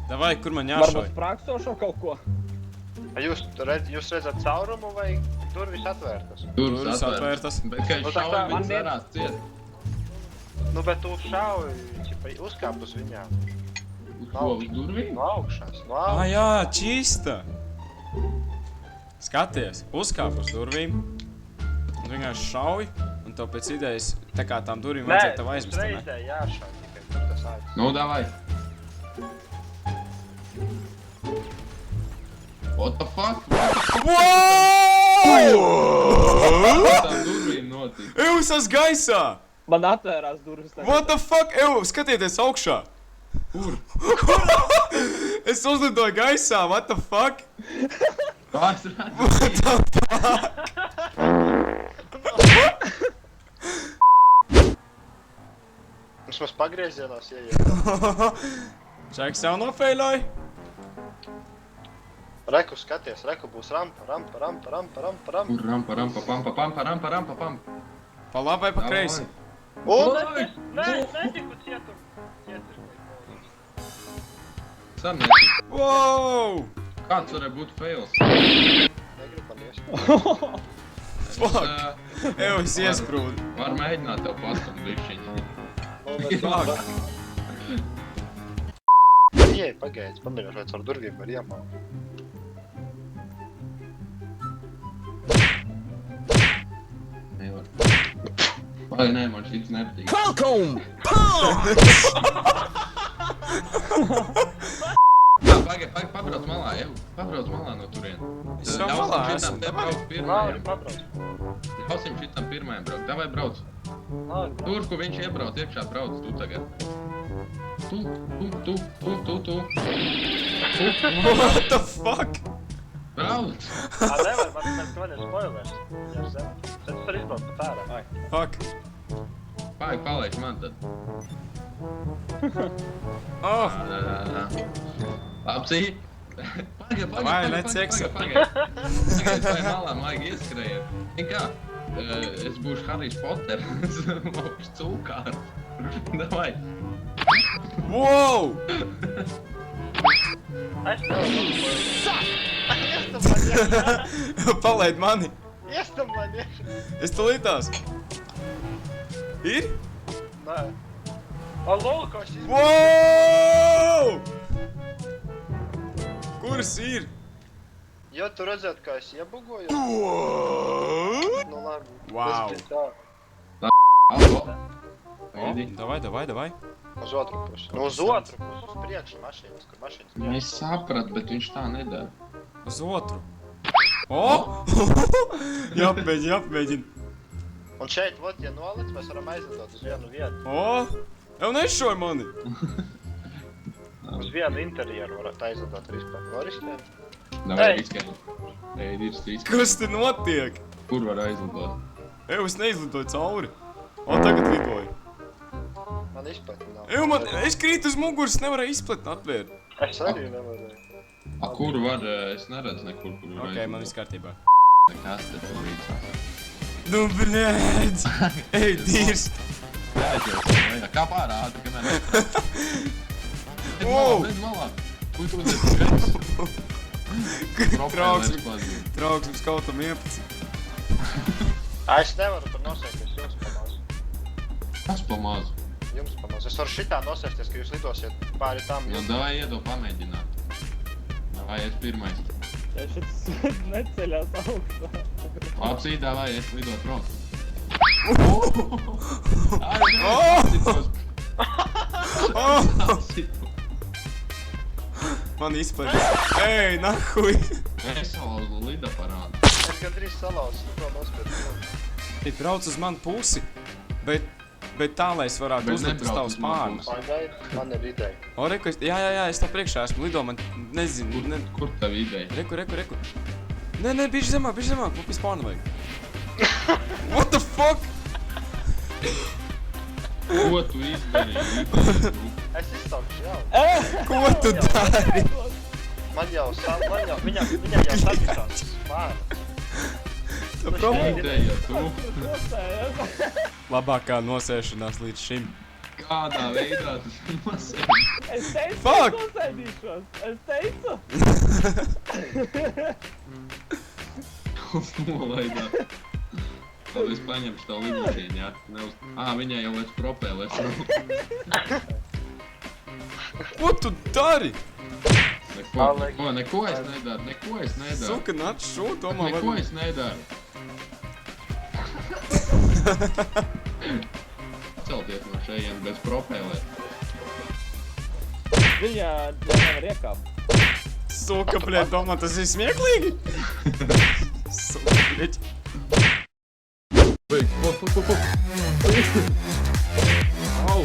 Davai, kur man jāšauj? Varbūt sprākstošo kaut ko? Jūs redzat caurumu vai durvis atvērtas? Durvis atvērtas. Bet, kad Nu, tā kā šauj, man viņas varās ciet. Nu, bet tu šauj, uzkāp uz viņām. Uz ko, uz durvīm? No augšas, no Ah, augšas. jā, čista. Skaties, uzkāp uz durvīm. Un vienkārši šauj. Un tev pēc idejas, tā kā tām durvīm vajadzētu tev aizmest, ne? Reizē jāšauj tikai, tur tas aiz. Nu, davai. What the fuck? Wow! Tām durvīm notika. Eus, tas gaisā! Man atvērās durvis tagad. What the fuck? Eus, skatieties augšā! Kur? Es uzlidoju gaisā, what the fuck? Kā es redzu? What the fuck? Mums pagriezienās ieiet. Čeks jau nofeiloja? Reku skaties, reku būs rampa. Kur rampa, rampa, pampa, pampa, rampa, rampa, pampa. Pa labai, pa kreisi. Un! Netiku cietum. Sam netiek. Wow! Kāds varēja būt fails? Negribam iest. Fuck! Eus iesprūda. Var mēģināt tev pastumt bišķiņu. Fuck! Ieej, pagaidz, pamēģināšu, vai caur durvīm var iemākt. Nevar. Vai nē, man šits nepatīk. Pagaid, pabrauc malā, jau. Pabrauc malā no turien. Es jau malā esmu, Te davai. brauc Lauri, pirmajam. pabrauc. Ļausim šitam pirmajam braukt. Davai brauc. Tur, kur viņš iebrauc iekšā, brauc tu tagad. Tu. What the fuck? Brauc. Nevar, man ir spoilers. Es varu izbraukt pat ārā. Fuck. Pagaid, palaiž man tad. Oh! Lapsī. Pagaid, Vai, neceksa. Pagaid, vai malā maigi ieskrējiet. Zin kā, es būšu Harijs Potter, es būšu cūkāru. Davai. Wow! Es tev Palaid mani! Iestam man iekšā. Es tulītās! Ir? Nē. O, lūk, es izbraucu. Wow! Kuras ir? Jo tu redzētu, kā es iebugoju. What? Nu labi. Wow. Es tā. Albo. Oh, davai. Uz otru pusi. Nu uz otru pusi, uz priekšu mašīnas, kur mašīnas priekšu. Es sapratu, bet viņš tā nedara. Uz otru. Oh! Jāpamēģina. Un šeit, vot, ja nolic, mēs varam aizlidot uz vienu vietu. Oh! Jau nešauj mani! Uz vienu interjeru varat aizlidot vispār. Var izskēt? Davai, Ei. riskē. Ej, riskē. Kas te notiek? Kur var aizlidot? Eju, es neizlidoju cauri. O, tagad lidoju. Man izpēti nav. Eju, es krītu uz muguras, nevarēju izpletni atvērt. Es arī nevarēju. A, kur var, es neredzu nekur, kur var Ok, man viss kārtībā. Kas te tur līdzās? Nu, bļēdz! Ej, dīrs! Kā pārādi, kamēr Wow! Nedz malā. Kur tu redzēsi skaits? Trauksmes kaut tam 11. Es nevaru tur nosēsties, jums pamāzu. Kas pa mazu? Jums pamāzu. Es varu šitā nosēsties, ka jūs lidosiet pāri tam. Nu, davai iedo pamēģināt. Davai, es pirmais. Ja šis neceļās augstā. Lapsī, davai, es lidot prom. Man izpletni. Ej, nahuj! Es salauzu lidaparātu. Es gandrīz salauzu, to nospēju. Te brauc uz manu pusi, bet tā, lai es varētu Bet uzlikt uz nebrauc tavas uz manu pārnes. Pagaid, man ir ideja. O, reku, jā, es tā priekšā esmu, lido man, nezinu, Kur tav ideja? Reku. Nē, bišķi zemāk, man pēc pārna vajag. What the fuck? Ko tu izdarīji? Es izsaukšu jau. Ko tu dari? Viņam jau sapisās pāri. Ideja, tu. Klusējies. Labākā nosēšanās līdz šim. Kādā veidā tas nosēž? Es teicu, Fuck! ka nosēdīšos. Es teicu. Nolaidā. Labi, es paņemšu tavu lidmašīnu, jā? Viņai jau vairs propēlēs nav. Ko tu dari? Neko es nedaru. Suka, nāc šo, domā, Neko varbūt. es nedaru. Celties no šejiem bez propēlē. Viņa nevar iekāpt. Suka, bļēt, domā, tas ir smieklīgi? Suka, bļēt. Au,